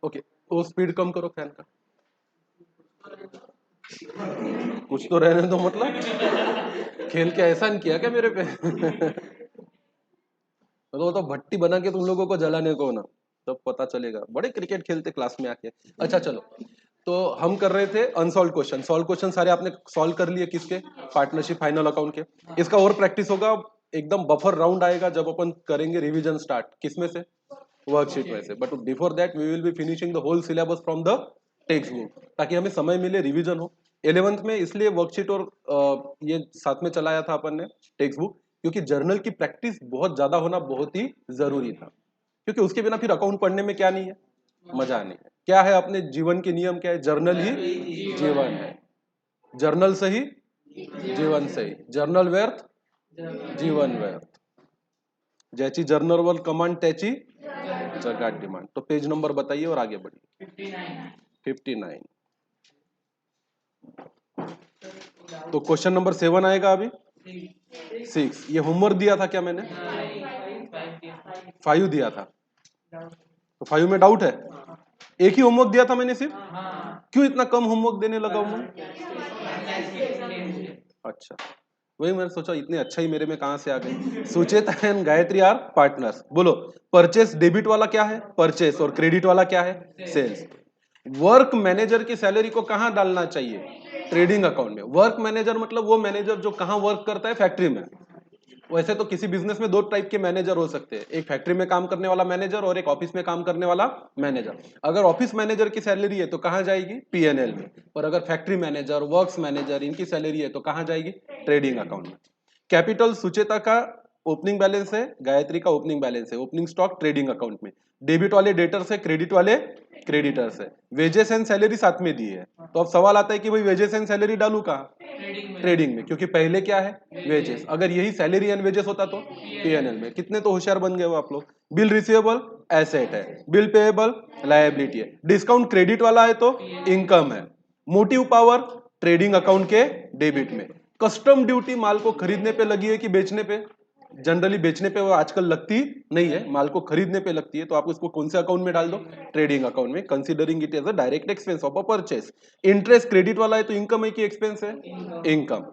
Okay, तो speed कम करो fan का। कुछ तो रहने दो, मतलब खेल के ऐसा नहीं किया क्या मेरे पे? तो वो तो भट्टी बना के तुम लोगों को जलाने को ना, तब पता चलेगा। बड़े क्रिकेट खेलते क्लास में आके। अच्छा चलो, तो हम कर रहे थे अनसॉल्व क्वेश्चन। सॉल्व क्वेश्चन सारे आपने सॉल्व कर लिए किसके? पार्टनरशिप फाइनल अकाउंट के। इसका और प्रैक्टिस होगा, एकदम बफर राउंड आएगा जब अपन करेंगे रिवीजन स्टार्ट। किसमें से? वर्कशीट में से। But before that we will be finishing the whole syllabus from the text book, ताकि हमें समय मिले, रिवीजन हो। 11th में इसलिए वर्कशीट और ये साथ में चलाया था अपन ने टेक्स्ट बुक, क्योंकि जर्नल की प्रैक्टिस बहुत ज्यादा होना बहुत ही जरूरी था। क्योंकि उसके बिना फिर अकाउंट पढ़ने में क्या नहीं है, मजा नहीं है। क्या है अपने जीवन के नियम? क्या है? जर्नल ही जीवन है। जर्नल सही, जीवन सही। जर्नल व्यर्थ, जीवन व्यर्थ। ज्याची जर्नलवर कमांड त्याची जगात डिमांड। तो पेज नंबर बताइए और आगे बढ़िए। 59। तो क्वेश्चन नंबर 7 आएगा अभी। 6। ये होमवर्क दिया था क्या मैंने? 5 दिया था। तो 5 में डाउट है? एक ही होमवर्क दिया था मैंने सिर्फ? क्यों इतना कम होमवर्क देने लगा हूं मैं? अच्छा, वही मैंने सोचा, इतने अच्छा ही मेरे में कहां से आ गई। Sucheta and Gayatri are partners. बोलो, परचेस डेबिट वाला क्या है? परचेस। और क्रेडिट वाला क्या है? सेल्स। वर्क मैनेजर की सैलरी को कहां डालना चाहिए? ट्रेडिंग अकाउंट में। वर्क मैनेजर मतलब वो मैनेजर जो कहां वर्क करता है? फैक्ट्री में। वैसे तो किसी बिजनेस में 2 टाइप के मैनेजर हो सकते हैं, एक फैक्ट्री में काम करने वाला मैनेजर और एक ऑफिस में काम करने वाला मैनेजर। अगर ऑफिस मैनेजर की सैलरी है तो कहां जाएगी? पीएनएल में। और अगर फैक्ट्री मैनेजर, वर्क्स मैनेजर, इनकी सैलरी है तो कहां जाएगी? ट्रेडिंग अकाउंट में। कैपिटल सुचेता का ओपनिंग बैलेंस है, गायत्री का ओपनिंग बैलेंस है, ओपनिंग स्टॉक ट्रेडिंग अकाउंट में। डेबिट वाले डेटर्स है, क्रेडिट वाले क्रेडिटर्स है। वेजेस एंड सैलरी साथ में दी है। तो अब सवाल आता है कि भाई वेजेस एंड सैलरी डालू कहां? ट्रेडिंग में, क्योंकि पहले क्या है? वेजेस। अगर यही सैलरी एंड वेजेस होता तो पीएनएल में। कितने तो होशियार बन गए हो आप लोग। बिल रिसीवेबल एसेट है, बिल पेएबल लायबिलिटी है, डिस्काउंट क्रेडिट वाला है तो इनकम है। मोटिव पावर ट्रेडिंग अकाउंट के डेबिट में। कस्टम ड्यूटी माल को खरीदने पे लगी है कि बेचने पे? जनरली बेचने पे वो आजकल लगती नहीं है, माल को खरीदने पे लगती है। तो आप उसको कौन से अकाउंट में डाल दो? ट्रेडिंग अकाउंट में, considering it as a direct expense of a purchase. Interest credit वाला है तो इनकम है कि एक्सपेंस है? इनकम।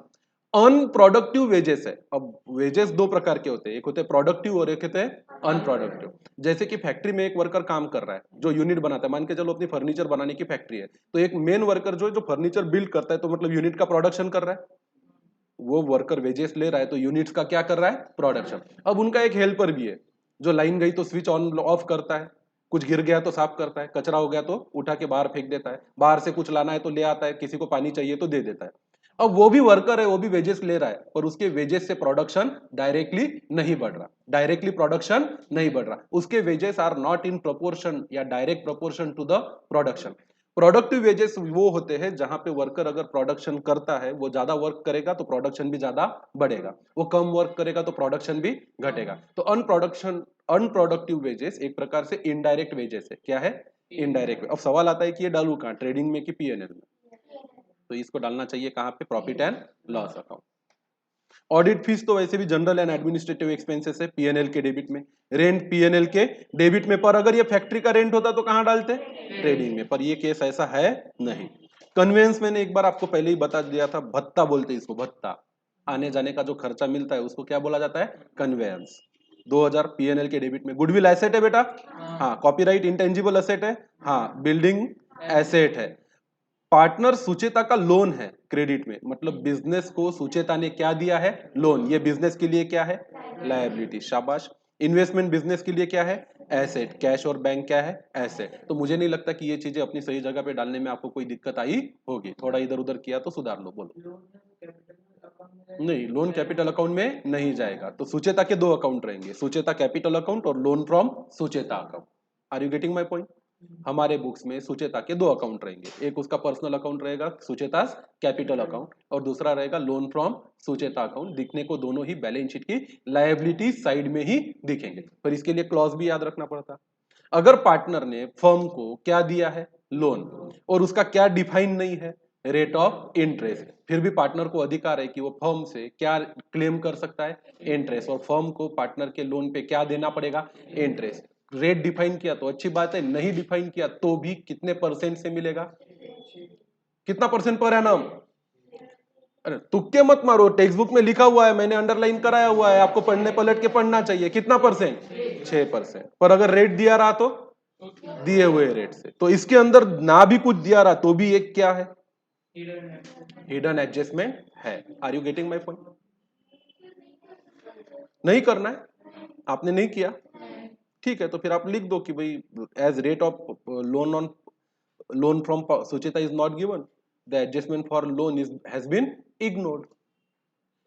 अनप्रोडक्टिव वेजेस है। अब वेजेस 2 प्रकार के होते हैं, एक होते हैं प्रोडक्टिव और एक होते हैं अनप्रोडक्टिव। जैसे कि फैक्ट्री में एक वर्कर काम कर रहा है जो यूनिट बनाता है, मान के चलो अपनी फर्नीचर बनाने की फैक्ट्री है, तो एक मेन वर्कर जो फर्नीचर बिल्ड करता है, तो मतलब यूनिट का प्रोडक्शन कर रहा है, वो वर्कर वेजेस ले रहा है, तो यूनिट्स का क्या कर रहा है? प्रोडक्शन। अब उनका एक हेल्पर भी है जो लाइन गई तो स्विच ऑन ऑफ करता है, कुछ गिर गया तो साफ करता है, कचरा हो गया तो उठा के बाहर फेंक देता है, बाहर से कुछ लाना है तो ले आता है, किसी को पानी चाहिए तो दे देता है। अब वो भी वर्कर है, वो भी वेजेस ले रहा है, पर उसके वेजेस से प्रोडक्शन डायरेक्टली नहीं बढ़ रहा, डायरेक्टली प्रोडक्शन नहीं बढ़ रहा, उसके wages are not in proportion या direct proportion to the production. Productive wages वो होते हैं जहां पे वर्कर अगर प्रोडक्शन करता है, वो ज्यादा वर्क करेगा तो प्रोडक्शन भी ज्यादा बढ़ेगा, वो कम वर्क करेगा तो प्रोडक्शन भी घटेगा। तो अनप्रोडक्टिव वेजेस एक प्रकार से इनडायरेक्ट वेजेस है। क्या है? इनडायरेक्ट। अब सवाल आता है कि ये डालू कहां? ट्रेडिंग में कि पीएनएल में? तो इसको डालना चाहिए कहां पे? Profit and loss account. Audit fees तो वैसे भी जनरल एंड एडमिनिस्ट्रेटिव एक्सपेंसेस है, पीएनएल के डेबिट में। रेंट पीएनएल के डेबिट में, पर अगर ये फैक्ट्री का रेंट होता तो कहां डालते? ट्रेडिंग में। पर ये केस ऐसा है नहीं। कन्वेंस मैंने एक बार आपको पहले ही बता दिया था, भत्ता बोलते हैं इसको, भत्ता। आने जाने का जो खर्चा मिलता है उसको क्या बोला जाता है? कन्वेंस। 2000 पीएनएल के डेबिट में। गुडविल एसेट है बेटा? हाँ। कॉपीराइट इंटेंजिबल एसेट है? हाँ। बिल्डिंग एसेट है। पार्टनर सुचेता का लोन है क्रेडिट में, मतलब बिजनेस को सुचेता ने क्या दिया है? लोन। ये बिजनेस के लिए क्या है? लायबिलिटी। शाबाश। इन्वेस्टमेंट बिजनेस के लिए क्या है? एसेट। कैश और बैंक क्या है? एसेट। तो मुझे नहीं लगता कि ये चीजें अपनी सही जगह पे डालने में आपको कोई दिक्कत आई होगी। थोड़ा इधर उधर किया तो सुधार लो। बोलो। नहीं, लोन कैपिटल अकाउंट में नहीं जाएगा। तो सुचेता के 2 अकाउंट रहेंगे, सुचेता कैपिटल अकाउंट और loan from Sucheta account. Are you getting my point? हमारे बुक्स में सुचेता के 2 अकाउंट रहेंगे, एक उसका पर्सनल अकाउंट रहेगा सुचेता कैपिटल अकाउंट, और दूसरा रहेगा लोन फ्रॉम सुचेता अकाउंट। दिखने को दोनों ही बैलेंस शीट की लायबिलिटी साइड में ही दिखेंगे, पर इसके लिए क्लॉज भी याद रखना पड़ता। अगर पार्टनर ने फर्म को क्या दिया है? लोन, और उसका क्या डिफाइन नहीं है? रेट ऑफ इंटरेस्ट, फिर भी पार्टनर को अधिकार है कि वो फर्म से क्या क्लेम कर सकता है? इंटरेस्ट। और फर्म को पार्टनर के लोन पे क्या देना पड़ेगा? इंटरेस्ट। रेट डिफाइन किया तो अच्छी बात है, नहीं डिफाइन किया तो भी कितने परसेंट से मिलेगा, कितना परसेंट पर एनम। अरे तुक्के मत मारो, टेक्स्ट बुक में लिखा हुआ है, मैंने अंडरलाइन कराया हुआ है, आपको पढ़ने पलट के पढ़ना चाहिए। कितना परसेंट, 6%। पर अगर रेट दिया रहा तो दिए हुए रेट से, तो इसके अंदर ना भी कुछ दिया रहा तो भी एक क्या है, हिडन एडजस्टमेंट है। Are you getting my point? नहीं करना है, आपने नहीं किया, ठीक है, तो फिर आप लिख दो कि भाई as rate of loan on loan from Sucheta is not given, the adjustment for loan is has been ignored.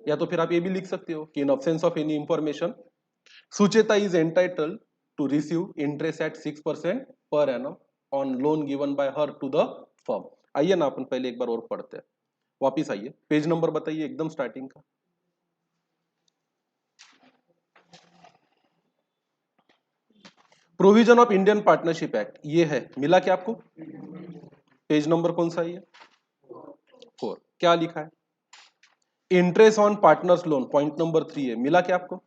या तो फिर आप ये भी लिख सकते हो कि in absence of any information Sucheta is entitled to receive interest at 6% per annum on loan given by her to the firm. आइए ना अपन पहले एक बार और पढ़ते हैं, वापिस आइए, पेज नंबर बताइए एकदम स्टार्टिंग का। Provision of Indian partnership act, ये है, मिला क्या आपको? पेज नंबर कौन सा है ये? 4। क्या लिखा है? Interest on partners loan, point number 3 है, मिला क्या आपको?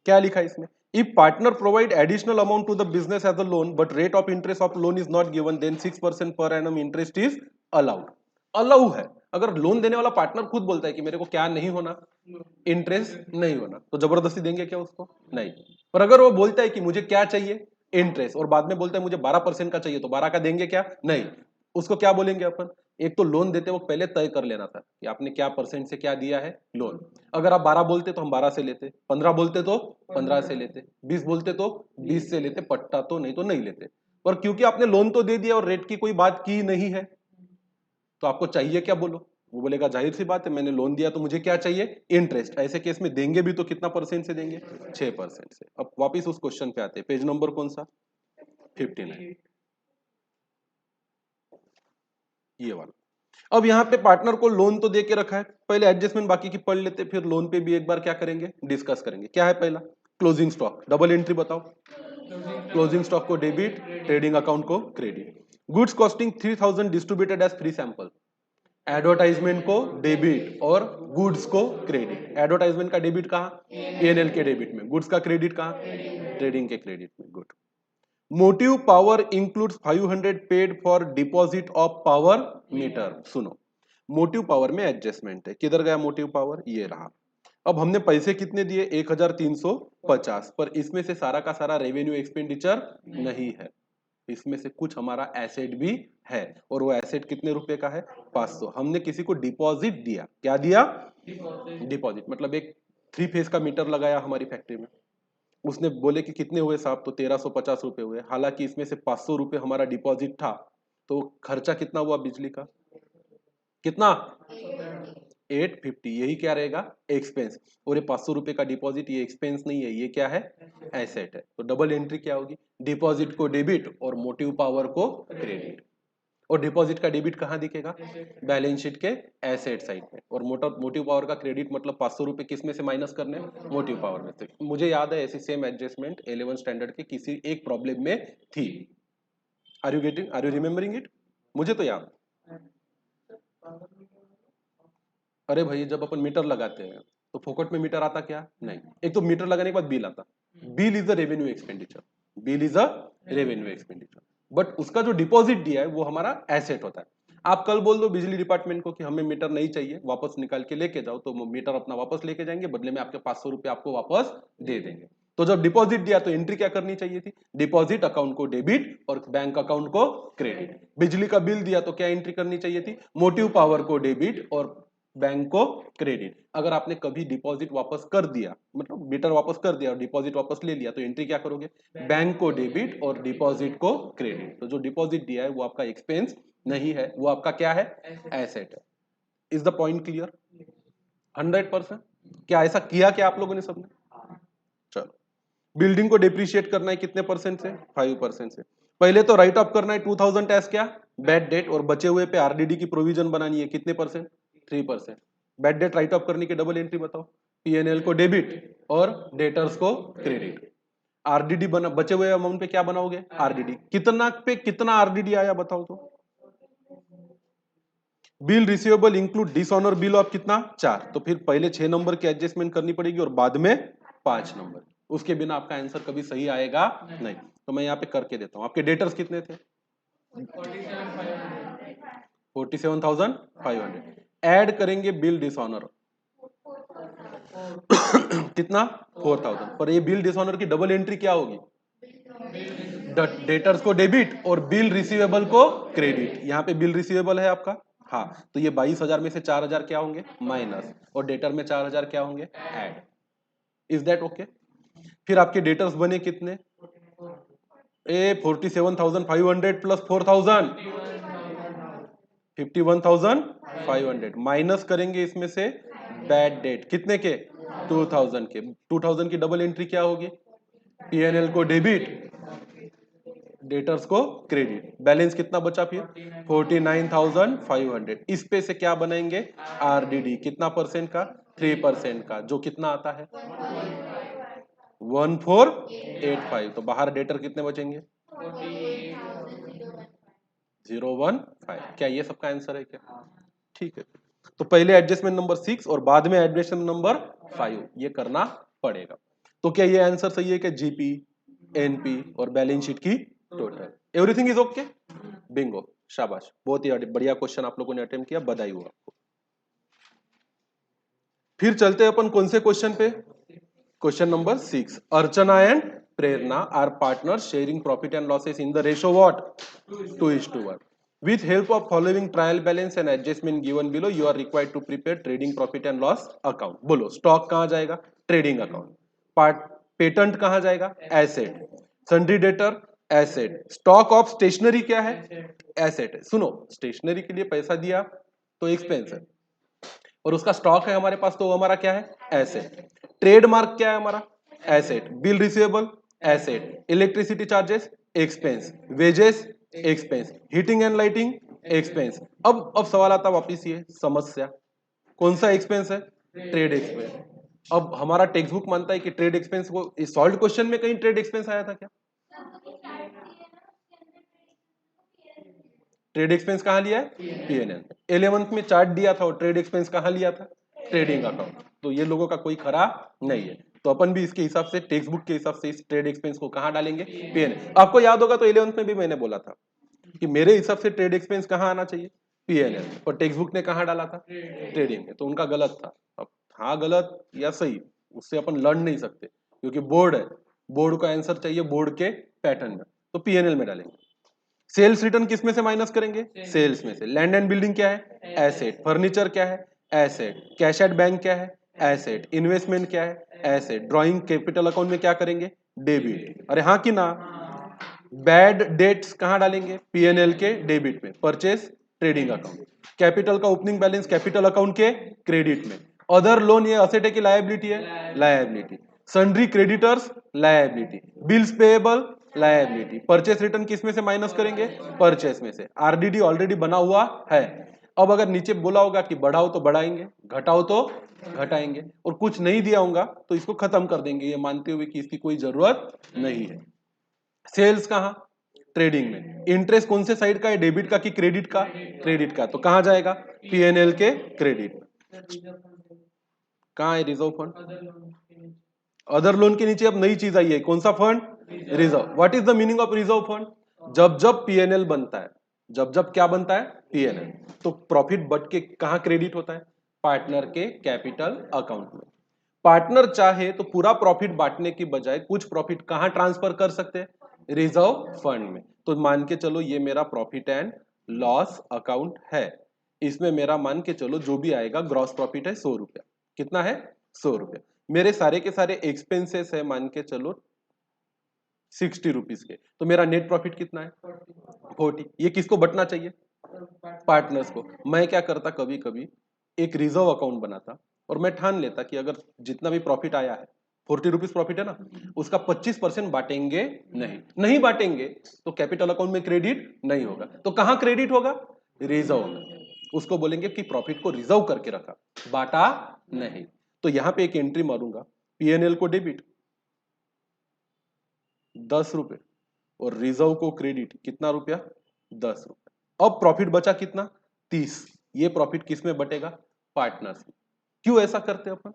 क्या लिखा है इसमें? If partner provide additional amount to the business as a loan but rate of interest of loan is not given then 6% per annum interest is allowed. Allow है, अगर लोन देने वाला पार्टनर खुद बोलता है कि मेरे को क्या नहीं होना, इंटरेस्ट नहीं होना, तो जबरदस्ती देंगे क्या उसको? नहीं। पर अगर वो बोलता है कि मुझे क्या चाहिए, इंटरेस्ट, और बाद में बोलता है मुझे 12% का चाहिए, तो 12 का देंगे क्या? नहीं। उसको क्या बोलेंगे अपन? एक तो लोन देते वक्त पहले तय कर लेना था कि आपने क्या परसेंट से क्या दिया है लोन। अगर आप 12 बोलते तो हम 12 से लेते, 15 बोलते तो 15 से लेते, 20 बोलते तो 20 से लेते, पट्टा तो नहीं लेते। पर क्योंकि आपने लोन तो दे दिया और रेट की कोई बात की नहीं है, तो आपको चाहिए क्या बोलो? वो बोलेगा जाहिर सी बात है, मैंने लोन दिया तो मुझे क्या चाहिए, इंटरेस्ट। ऐसे केस में देंगे भी तो कितना परसेंट से देंगे? 6% से। अब वापिस उस क्वेश्चन पे आते हैं, पेज नंबर कौन सा? 59, ये वाला। अब यहाँ पे पार्टनर को लोन तो दे के रखा है, पहले एडजस्टमेंट बाकी की पढ़ लेते, फिर लोन पे भी एक बार क्या करेंगे, डिस्कस करेंगे। क्या है पहला? क्लोजिंग स्टॉक, डबल एंट्री बताओ। क्लोजिंग स्टॉक को डेबिट, ट्रेडिंग अकाउंट को credit. Goods costing 3000 distributed as free sample, advertisement को डेबिट और गुड्स को क्रेडिट। एडवर्टाइजमेंट का डेबिट कहाँ? पीएनएल के डेबिट में। गुड्स का क्रेडिट कहाँ? ट्रेडिंग के क्रेडिट में। Good. Motive power includes 500 paid for deposit of power meter. सुनो, मोटिव पावर में एडजस्टमेंट है, किधर गया मोटिव पावर? ये रहा। अब हमने पैसे कितने दिए? 1350, पर इसमें से सारा का सारा रेवेन्यू एक्सपेंडिचर नहीं है, इसमें से कुछ हमारा एसेट भी है, और वो एसेट कितने रुपए का है? 500। हमने किसी को डिपॉजिट दिया, क्या दिया? डिपॉजिट। मतलब एक 3 फेज का मीटर लगाया हमारी फैक्ट्री में, उसने बोले कि कितने हुए साहब, तो 1350 रुपए हुए, हालांकि इसमें से 500 रुपए हमारा डिपॉजिट था, तो खर्चा कितना हुआ बिजली का? कितना? 850। यही क्या रहेगा? एक्सपेंस। और ये 500 रुपए का डिपॉजिट, ये एक्सपेंस नहीं है, ये क्या है? एसेट है। तो डबल एंट्री क्या होगी? डिपॉजिट को डेबिट और मोटिव पावर को क्रेडिट। और डिपॉजिट का डेबिट कहां दिखेगा? बैलेंस शीट के एसेट साइड में। और मोटिव पावर का क्रेडिट मतलब 500 रुपए किस में से माइनस करने? मोटिव पावर में से। मुझे याद है ऐसी सेम एडजस्टमेंट 11 स्टैंडर्ड के किसी एक प्रॉब्लम में थी। Are you remembering it? मुझे तो याद। अरे भाई, जब अपन मीटर लगाते हैं तो फोकट में मीटर आता क्या? नहीं। एक तो मीटर लगाने के बाद बिल आता, bill is a revenue expenditure, bill is a revenue expenditure. But उसका जो डिपॉजिट दिया है वो हमारा एसेट होता है। आप कल बोल दो बिजली डिपार्टमेंट को कि हमें मीटर नहीं चाहिए, वापस निकाल के लेके जाओ, तो मीटर अपना वापस लेके जाएंगे, बदले में आपके 500 रुपए आपको वापस दे देंगे। तो जब डिपॉजिट दिया तो एंट्री क्या करनी चाहिए थी? डिपॉजिट अकाउंट को डेबिट और बैंक अकाउंट को क्रेडिट। बिजली का बिल दिया तो क्या एंट्री करनी चाहिए थी? मोटिव पावर को डेबिट और बैंक को क्रेडिट। अगर आपने कभी डिपॉजिट वापस कर दिया, मतलब मीटर वापस कर दिया और डिपॉजिट वापस ले लिया, तो एंट्री क्या करोगे? बैंक को डेबिट और डिपॉजिट को क्रेडिट। तो जो डिपॉजिट दिया है वो आपका एक्सपेंस नहीं है, वो आपका क्या है? एसेट है। Is the point clear? 100%। क्या ऐसा किया क्या आप लोगों ने सबने? चलो, बिल्डिंग को डिप्रिशिएट करना है कितने परसेंट से? 5% से। पहले तो राइट ऑफ करना है 2000 एज क्या? बैड डेट, और बचे हुए पे आरडीडी की प्रोविजन बनानी है, कितने percent? 3%। Bad debt right of करने की डबल एंट्री बताओ। पीएनएल को डेबिट और डेटर्स को क्रेडिट। आरडीडी बना, बचे हुए अमाउंट पे क्या बनाओगे? आरडीडी। कितना पे कितना आरडीडी आया बताओ तो? Bill receivable include dishonour bill of कितना? 4। तो फिर पहले 6 नंबर की एडजस्टमेंट करनी पड़ेगी और बाद में 5 नंबर। उसके बिना आपका आंसर कभी सही आएगा नहीं। तो मैं यहाँ पे करके देता हूँ। आपके डेटर्स कितने थे? 47,500। ऐड करेंगे बिल डिसऑनर कितना? 4,000। पर ये बिल डिसऑनर की डबल एंट्री क्या होगी? डेटर्स को डेबिट और बिल रिसीवेबल को क्रेडिट। यहाँ पे बिल रिसीवेबल है आपका, हाँ, तो ये 22,000 में से 4,000 क्या होंगे? माइनस, और डेटर में 4,000 क्या होंगे? ऐड। Is that okay? फिर आपके डेटर्स बने कितने? 47,500 प्लस 4,000, 51,500 माइनस करेंगे इसमें से बैड डेट कितने के? 2,000 के। 2,000 की डबल एंट्री क्या होगी? पीएनएल को डेबिट, डेटर्स को क्रेडिट। बैलेंस कितना बचा फिर? 49,500। इस पे से क्या बनाएंगे? आरडीडी। कितना परसेंट का? 3% का, जो कितना आता है? 1485। तो बाहर डेटर कितने बचेंगे? 015। क्या ये सबका आंसर है क्या? ठीक है। तो पहले एडजस्टमेंट नंबर 6 और बाद में एडजस्टमेंट नंबर 5 ये करना पड़ेगा। तो क्या ये आंसर सही है कि जीपी, एनपी और बैलेंस शीट की total everything is okay? Bingo, शाबाश, बहुत ही बढ़िया क्वेश्चन आप लोगों ने अटेम्प्ट किया, बधाई हो आपको। फिर चलते हैं अपन कौन से क्वेश्चन पे? Question number 6। Archana and Prerna are partner sharing profit and losses in the ratio what? 2:1। With help of following trial balance and adjustment given below, you are required to prepare trading profit and loss account. बोलो, stock कहां जाएगा? Trading account. Part patent कहां जाएगा? Asset. Sundry debtor asset. Stock of stationery क्या है? Asset है। सुनो, stationery के लिए पैसा दिया तो एक्सपेंस है, और उसका स्टॉक है हमारे पास, तो वो हमारा क्या है? एसेट। ट्रेडमार्क क्या है हमारा? Asset. Bill receivable asset. Electricity charges expense. Wages expense. Heating and lighting expense. अब सवाल आता वापिस, ये समस्या कौन सा एक्सपेंस है? Trade expense. अब हमारा टेक्स्ट बुक मानता है कि ट्रेड एक्सपेंस को, इस सॉल्व क्वेश्चन में कहीं ट्रेड एक्सपेंस आया था क्या? ट्रेड एक्सपेंस कहां लिया है? पीएनएल। 11th में चार्ट दिया था और ट्रेड एक्सपेंस कहां लिया था? Trading account. तो ये लोगों का कोई खरा नहीं है। तो अपन भी इसके हिसाब से, टेक्स्ट बुक के हिसाब से, इस ट्रेड एक्सपेंस को कहां डालेंगे? पीएनएल। आपको याद होगा तो 11th में भी मैंने बोला था कि मेरे हिसाब से ट्रेड एक्सपेंस कहां आना चाहिए? पीएनएल। और टेक्स्ट बुक ने कहां डाला था? ट्रेडिंग में। तो उनका गलत था। अब हाँ गलत या सही, उससे अपन लड़ नहीं सकते, क्योंकि बोर्ड है, बोर्ड का आंसर चाहिए बोर्ड के पैटर्न में। तो पीएनएल में डालेंगे। सेल्स रिटर्न किस में से माइनस करेंगे? सेल्स में से। लैंड एंड बिल्डिंग क्या है? एसेट। फर्नीचर क्या है? एसेट। कैश एट बैंक क्या है? एसेट। इन्वेस्टमेंट क्या है? एसेट। ड्रॉइंग कैपिटल अकाउंट में क्या करेंगे? डेबिट। अरे हाँ कि ना? बैड डेट्स कहां डालेंगे? पीएनएल के डेबिट में। Purchase trading account. कैपिटल का ओपनिंग बैलेंस कैपिटल अकाउंट के क्रेडिट में। अदर लोन ये असेट है कि लायबिलिटी है? Liability. Sundry creditors liability. Bills payable liability. Purchase return किस में से माइनस करेंगे? परचेस में से। आरडीडी ऑलरेडी बना हुआ है। अब अगर नीचे बोला होगा कि बढ़ाओ तो बढ़ाएंगे, घटाओ तो घटाएंगे, और कुछ नहीं दिया होगा तो इसको खत्म कर देंगे, ये मानते हुए कि इसकी कोई जरूरत नहीं है। सेल्स कहां? ट्रेडिंग में। इंटरेस्ट कौन से साइड का है? डेबिट का कि क्रेडिट का? क्रेडिट का। तो कहां जाएगा? पीएनएल के क्रेडिट। कहां है रिजर्व फंड? अदर लोन के नीचे अब नई चीज आई है, कौन सा fund? Reserve. What is the meaning of reserve fund? जब जब पीएनएल बनता है, जब जब क्या बनता है? पीएनएल, तो प्रॉफिट बढ़ के कहां क्रेडिट होता है? पार्टनर के कैपिटल अकाउंट में। पार्टनर चाहे तो पूरा प्रॉफिट बांटने की बजाय कुछ प्रॉफिट कहां ट्रांसफर कर सकते हैं? रिजर्व फंड में। तो मान के चलो ये मेरा प्रॉफिट एंड लॉस अकाउंट है, इसमें मेरा मान के चलो जो भी आएगा ग्रॉस प्रॉफिट है 100 रुपया। कितना है? 100 रुपया। मेरे सारे के सारे एक्सपेंसेस है मान के चलो 60 रुपीज के, तो मेरा नेट प्रॉफिट कितना है? 40। ये किसको बटना चाहिए? पार्टनर्स को। मैं क्या करता, कभी कभी एक रिजर्व अकाउंट बनाता और मैं ठान लेता कि अगर जितना भी प्रॉफिट आया है, 40 रुपीज प्रॉफिट है ना, उसका 25% बांटेंगे नहीं। नहीं बांटेंगे तो कैपिटल अकाउंट में क्रेडिट नहीं होगा। तो कहां क्रेडिट होगा? रिजर्व में। उसको बोलेंगे कि प्रॉफिट को रिजर्व करके रखा, बांटा नहीं। तो यहां पे एक एंट्री मारूंगा, पीएनएल को डेबिट 10 रुपए और रिजर्व को क्रेडिट कितना रुपया? 10 रुपए। अब प्रॉफिट बचा कितना? 30। ये प्रॉफिट किस में बटेगा? पार्टनर्स में। क्यों ऐसा करते हैं अपन?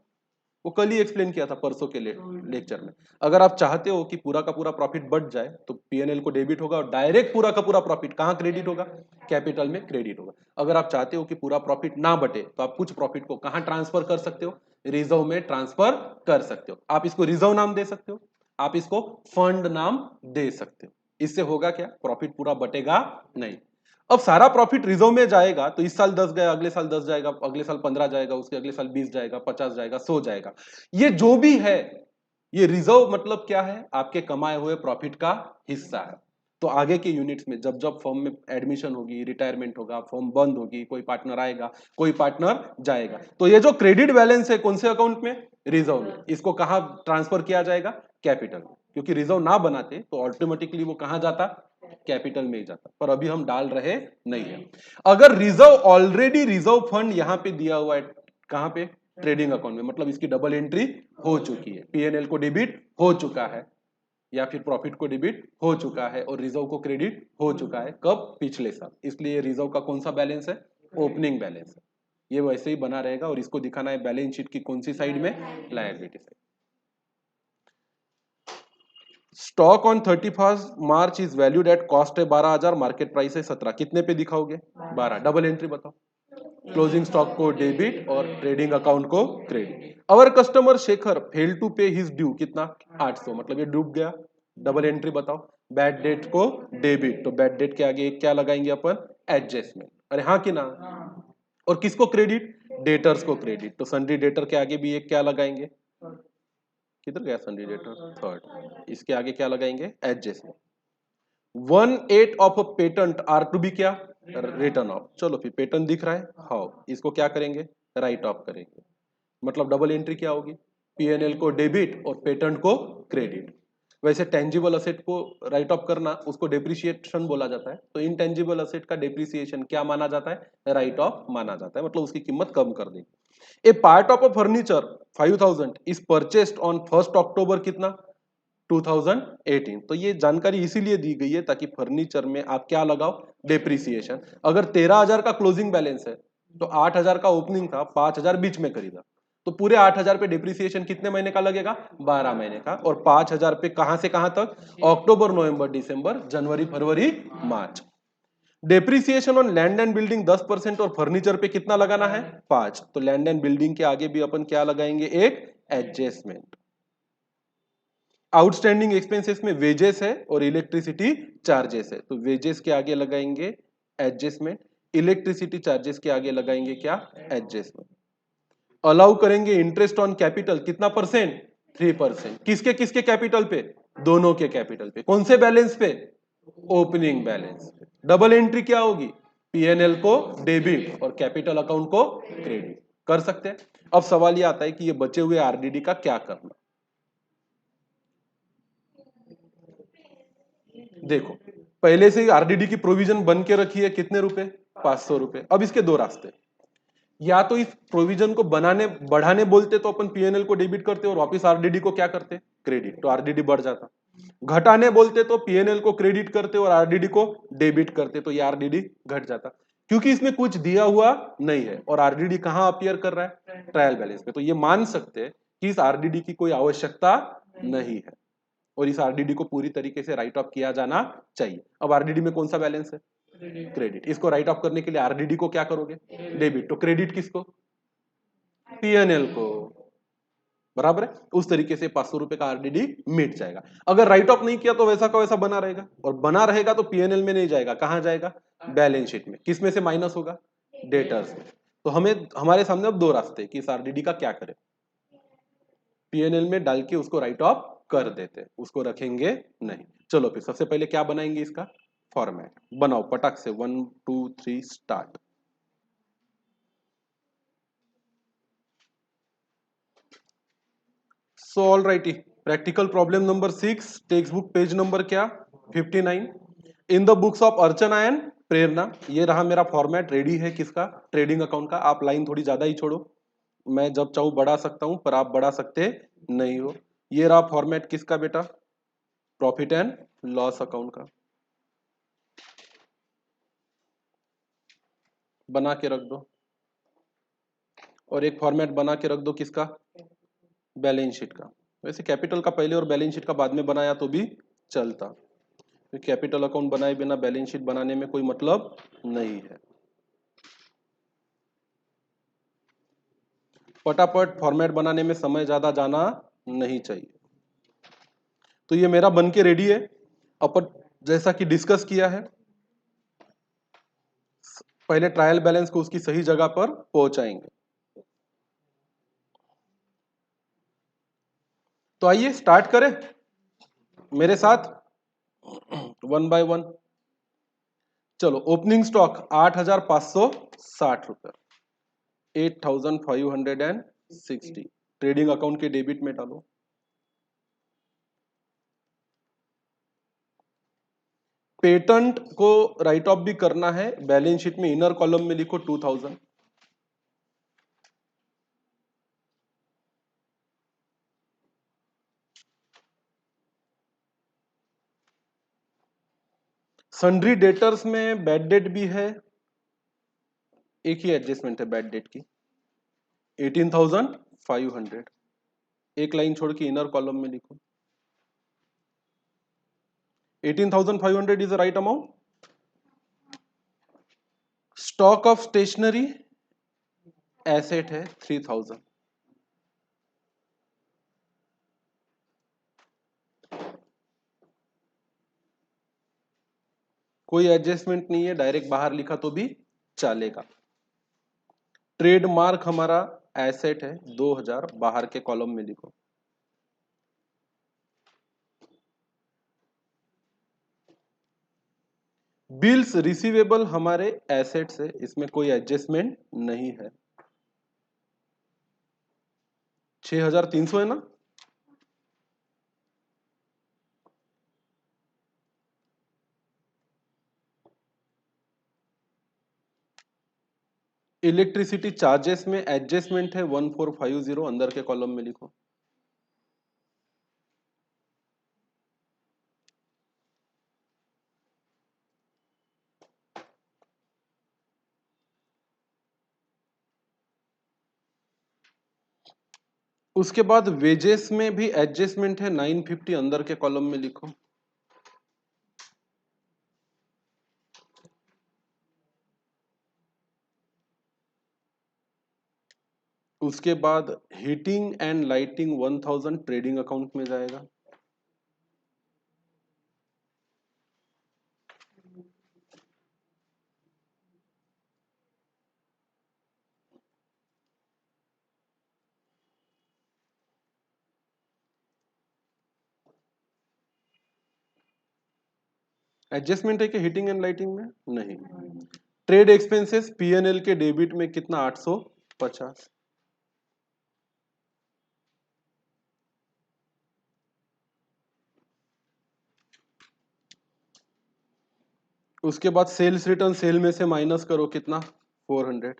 वो कल ही एक्सप्लेन किया था परसों के लेक्चर में। अगर आप चाहते हो कि पूरा का पूरा प्रॉफिट बढ़ जाए तो पीएनएल को डेबिट होगा और डायरेक्ट पूरा का पूरा प्रॉफिट कहाँ क्रेडिट होगा, कैपिटल में क्रेडिट होगा। अगर आप चाहते हो कि पूरा प्रॉफिट ना बटे तो आप कुछ प्रॉफिट को कहाँ ट्रांसफर कर सकते हो, रिजर्व में ट्रांसफर कर सकते हो। आप इसको रिजर्व नाम दे सकते हो, आप इसको फंड नाम दे सकते हो। इससे होगा क्या, प्रॉफिट पूरा बटेगा नहीं। अब सारा प्रॉफिट रिजर्व में जाएगा तो इस साल 10 गया, अगले साल 10 जाएगा, अगले साल 15 जाएगा, उसके अगले साल 20 जाएगा, 50 जाएगा, 100 जाएगा। ये जो भी है, ये रिजर्व मतलब क्या है, आपके कमाए हुए प्रॉफिट का हिस्सा है। तो आगे के यूनिट्स में जब जब फर्म में एडमिशन होगी, रिटायरमेंट होगा, फर्म बंद होगी, कोई पार्टनर आएगा, कोई पार्टनर जाएगा, तो ये जो क्रेडिट बैलेंस है कौन से अकाउंट में, रिजर्व में, इसको कहां ट्रांसफर किया जाएगा, कैपिटल में। क्योंकि रिजर्व ना बनाते तो ऑटोमेटिकली वो कहां जाता, कैपिटल में ही जाता, पर अभी हम डाल रहे नहीं है। अगर रिजर्व ऑलरेडी रिजर्व फंड यहां पे दिया हुआ है, कहां पे, ट्रेडिंग अकाउंट में, मतलब इसकी डबल एंट्री हो चुकी है, पीएनएल को डेबिट हो चुका है या फिर प्रॉफिट को डेबिट हो चुका है और रिजर्व को क्रेडिट हो चुका है, कब, पिछले साल। इसलिए रिजर्व का कौन सा बैलेंस है, ओपनिंग बैलेंस है। ये वैसे ही बना रहेगा और इसको दिखाना है बैलेंस शीट की कौन सी साइड में, liability side. Stock on 31 March is valued at, cost है 12,000, मार्केट प्राइस है 17, कितने पे दिखाओगे, 12, डबल एंट्री बताओ। क्लोजिंग स्टॉक को डेबिट और ट्रेडिंग अकाउंट को credit. Our customer Shekhar fail to pay his due, कितना, 800, मतलब ये डूब गया, डबल एंट्री बताओ। बैड डेट को डेबिट, तो बैड डेट के आगे क्या लगाएंगे अपन, एडजस्टमेंट, अरे हाँ कि ना। और किसको क्रेडिट, डेटर्स को क्रेडिट, तो सन्ड्री डेटर के आगे भी एक क्या लगाएंगे, किधर गया सन्ड्री डेटर, थर्ड, इसके आगे क्या लगाएंगे, adjustment. 1/8 of a patent are to be क्या, रिटर्न ऑफ। चलो फिर पेटेंट दिख रहा है, हाउ, इसको क्या करेंगे, राइट ऑफ करेंगे। मतलब डबल एंट्री क्या होगी, पीएनएल को डेबिट और पेटेंट को क्रेडिट। वैसे टेंजिबल असेट को राइट ऑफ करना उसको डेप्रिसिएशन बोला जाता है, तो इनटेंजिबल असेट का डेप्रिसिएशन क्या माना जाता है, राइट ऑफ माना जाता है, मतलब उसकी कीमत कम कर देगी। A part of a furniture 5,000 is purchased on 1 October, कितना, 2018। तो ये जानकारी इसीलिए दी गई है ताकि फर्नीचर में आप क्या लगाओ, डेप्रिसिएशन। अगर 13,000 का क्लोजिंग बैलेंस है तो 8,000 का ओपनिंग था, 5,000 बीच में खरीदा, तो पूरे 8,000 पे डेप्रिसिएशन कितने महीने का लगेगा, 12 महीने का। और 5,000 पे कहां से कहां तक, अक्टूबर, नवंबर, दिसंबर, जनवरी, फरवरी, मार्च। Depreciation on land and building 10% और फर्नीचर पे कितना लगाना है, 5, तो लैंड एंड बिल्डिंग के आगे भी अपन क्या लगाएंगे, एक एडजस्टमेंट। आउटस्टैंडिंग एक्सपेंसेस में वेजेस है और इलेक्ट्रिसिटी चार्जेस है, तो वेजेस के आगे लगाएंगे एडजस्टमेंट, इलेक्ट्रिसिटी चार्जेस के आगे लगाएंगे क्या, एडजस्टमेंट। अलाउ करेंगे इंटरेस्ट ऑन कैपिटल, कितना परसेंट, 3%, किसके किसके कैपिटल पे, दोनों के कैपिटल पे, कौन से बैलेंस पे, ओपनिंग बैलेंस पे। डबल एंट्री क्या होगी, पीएनएल को डेबिट और कैपिटल अकाउंट को क्रेडिट कर सकते हैं। अब सवाल यह आता है कि ये बचे हुए आरडीडी का क्या करना। देखो, पहले से ही आरडीडी की प्रोविजन बन के रखी है, कितने रुपए, 500 रुपए। अब इसके दो रास्ते, या तो इस प्रोविजन को बनाने बढ़ाने बोलते तो अपन पीएनएल को डेबिट करते और वापस आरडीडी को क्या करते, क्रेडिट, तो आरडीडी बढ़ जाता। घटाने बोलते तो पीएनएल को क्रेडिट करते और आरडीडी को डेबिट करते, तो ये आरडीडी घट जाता। क्योंकि इसमें कुछ दिया हुआ नहीं है और आरडीडी कहां अपीयर कर रहा है, ट्रायल बैलेंस पे, तो ये मान सकते हैं कि इस आरडीडी की कोई आवश्यकता नहीं है और इस आरडीडी को पूरी तरीके से राइट ऑफ किया जाना चाहिए। अब आरडीडी में कौन सा बैलेंस है, क्रेडिट, इसको राइट ऑफ करने के लिए आरडीडी को क्या करोगे, डेबिट, तो क्रेडिट किसको, पीएनएल को, बराबर है। उस तरीके से 500 रुपए का आरडीडी मिट जाएगा। अगर राइट ऑफ नहीं किया तो वैसा का वैसा बना रहेगा, और बना रहेगा तो पीएनएल में नहीं जाएगा, कहां जाएगा, बैलेंस शीट में। किस में से माइनस होगा, डेटर्स में। तो हमें, हमारे सामने अब दो रास्ते कि इस आरडीडी का क्या करें, पीएनएल में डाल के उसको राइट ऑफ कर देते, उसको रखेंगे नहीं। चलो फिर सबसे पहले क्या बनाएंगे, इसका फॉर्मेट बनाओ पटक से, 1 2 3 start. So all righty, practical problem number 6, text book page number क्या, 59। In the books of Archana and Prerna, ये रहा मेरा फॉर्मेट रेडी है, किसका, ट्रेडिंग अकाउंट का। आप लाइन थोड़ी ज्यादा ही छोड़ो, मैं जब चाहूं बढ़ा सकता हूं पर आप बढ़ा सकते नहीं हो। ये रहा फॉर्मेट किसका बेटा, प्रॉफिट एंड लॉस अकाउंट का, बना के रख दो। और एक फॉर्मेट बना के रख दो किसका, बैलेंस शीट का। वैसे कैपिटल का पहले और बैलेंस शीट का बाद में बनाया तो भी चलता, तो कैपिटल अकाउंट बनाए बिना बैलेंस शीट बनाने में कोई मतलब नहीं है। फटाफट फॉर्मेट बनाने में समय ज्यादा जाना नहीं चाहिए। तो ये मेरा बन के रेडी है। अपन जैसा कि डिस्कस किया है, पहले ट्रायल बैलेंस को उसकी सही जगह पर पहुंचाएंगे। तो आइए स्टार्ट करें मेरे साथ वन बाय वन। चलो, ओपनिंग स्टॉक 8,560 रुपए, 8,560। ट्रेडिंग अकाउंट के डेबिट में डालो। पेटेंट को राइट ऑफ भी करना है, बैलेंस शीट में इनर कॉलम में लिखो 2,000। सन्ड्री डेटर्स में बैड डेट भी है, एक ही एडजस्टमेंट है बैड डेट की, 18,500। एक लाइन छोड़ के इनर कॉलम में लिखो 18,500 is the right amount. Stock of stationery asset है 3,000। कोई एडजस्टमेंट नहीं है, डायरेक्ट बाहर लिखा तो भी चलेगा। ट्रेडमार्क हमारा एसेट है 2,000, बाहर के कॉलम में लिखो। बिल्स रिसीवेबल हमारे एसेट्स है, इसमें कोई एडजस्टमेंट नहीं है। 6,300 है ना। इलेक्ट्रिसिटी चार्जेस में एडजस्टमेंट है 1,450, अंदर के कॉलम में लिखो। उसके बाद वेजेस में भी एडजस्टमेंट है 950, अंदर के कॉलम में लिखो। उसके बाद heating and lighting 1,000 trading account में जाएगा। एडजस्टमेंट है कि हीटिंग एंड लाइटिंग में नहीं। ट्रेड एक्सपेंसेस पीएनएल के डेबिट में कितना, 850। उसके बाद सेल्स रिटर्न सेल में से माइनस करो, कितना, 400।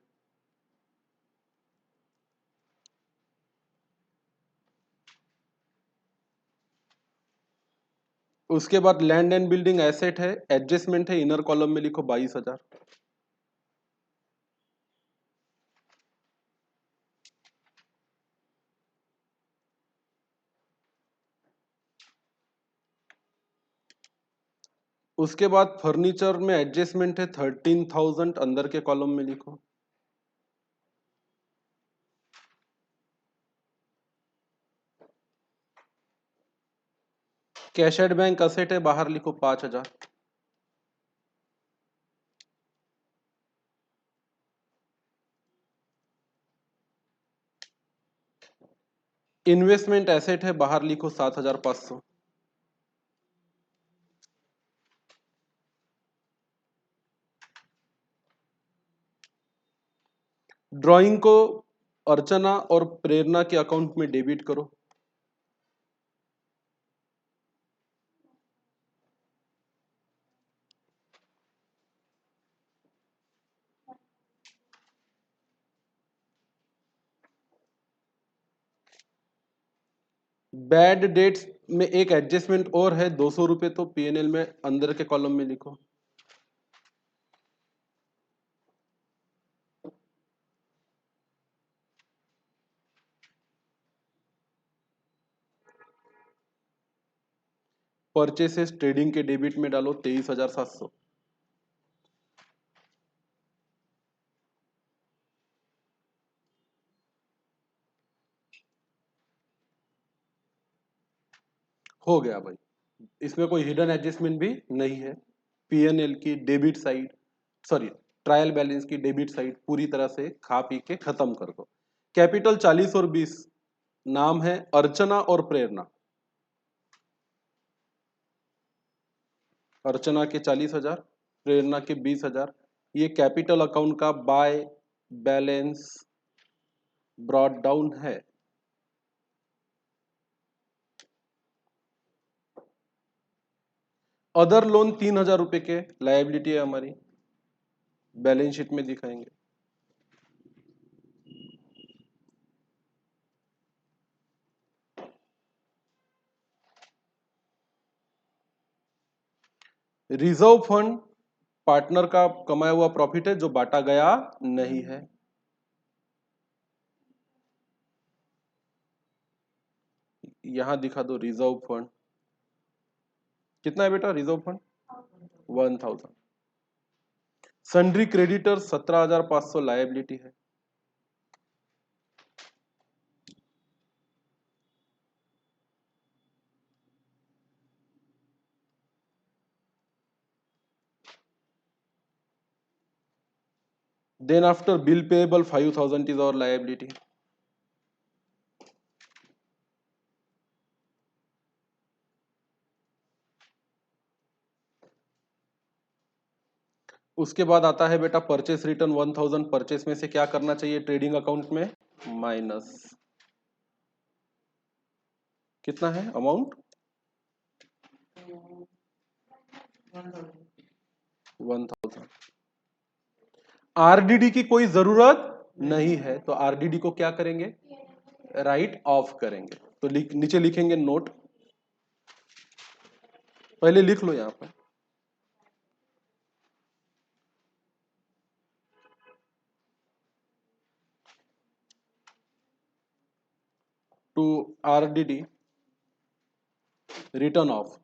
उसके बाद लैंड एंड बिल्डिंग एसेट है, एडजस्टमेंट है, इनर कॉलम में लिखो 22,000। उसके बाद फर्नीचर में एडजस्टमेंट है 13,000, अंदर के कॉलम में लिखो। कैश एट बैंक असेट है, बाहर लिखो 5,000। इन्वेस्टमेंट एसेट है, बाहर लिखो 7,500। ड्राइंग को अर्चना और प्रेरणा के अकाउंट में डेबिट करो। बैड डेट्स में एक एडजस्टमेंट और है 200 रुपए, तो पीएनएल में अंदर के कॉलम में लिखो। परचेसेस ट्रेडिंग के डेबिट में डालो 23,700। हो गया भाई, इसमें कोई हिडन एडजस्टमेंट भी नहीं है। पीएनएल की debit side, sorry trial balance की डेबिट साइड पूरी तरह से खा पी के खत्म कर दो। कैपिटल 40 और 20, नाम है अर्चना और प्रेरणा। अर्चना के 40,000, प्रेरणा के 20,000। ये कैपिटल अकाउंट का बाय बैलेंस ब्रॉट डाउन है। अदर लोन 3,000 रुपए के लायबिलिटी है हमारी, बैलेंस शीट में दिखाएंगे। रिजर्व फंड पार्टनर का कमाया हुआ प्रॉफिट है जो बांटा गया नहीं है। यहां दिखा दो रिजर्व फंड कितना है बेटा, reserve fund 1,000। Sundry creditor 17,500 liability है। Then after bill payable 5,000 is our liability. उसके बाद आता है बेटा परचेस रिटर्न 1,000। परचेस में से क्या करना चाहिए ट्रेडिंग अकाउंट में, माइनस कितना है अमाउंट 1,000। आरडीडी की कोई जरूरत नहीं है तो आरडीडी को क्या करेंगे, राइट ऑफ करेंगे। तो नीचे लिखेंगे नोट, पहले लिख लो यहां पर to RDD written off